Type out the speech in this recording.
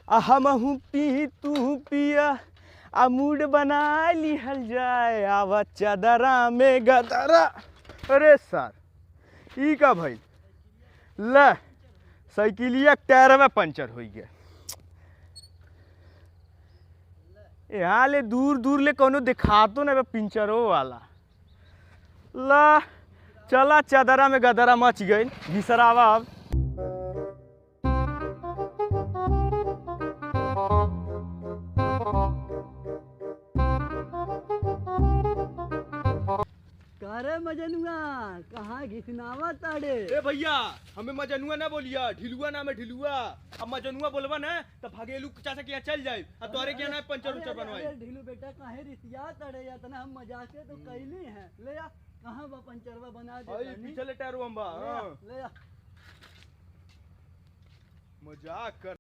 हमहू पी तू पिया आ मूड बना लिहल जाए आवा चादरा में गदरा। अरे सर ई का भाई ले साइकिलिया टायर में पंचर हो गया। यहाँ ले दूर दूर ले कोनो दिखातो ना पिंचरो वाला। ला चला चादरा में गदरा मच गई घिसरावा। अब अरे मजनुआ कहाँ घिसनावा ताड़े? ए भैया हमें मजनुआ ना बोलिया, ढिलुआ नाम है ढिलुआ। अब मजनुआ बोलबा ना तो भागेलू चाचा के यहाँ चल जाए और तोरे के यहाँ पंचर उचर बनवाए। ढिलू बेटा काहे रिसिया ताड़े या तना हम मजाक से तो कैली हैं। ले आ कहाँ बा पंचरवा बना दे। भाई पीछे ले टायर बम्बा। ले आ मजाक कर।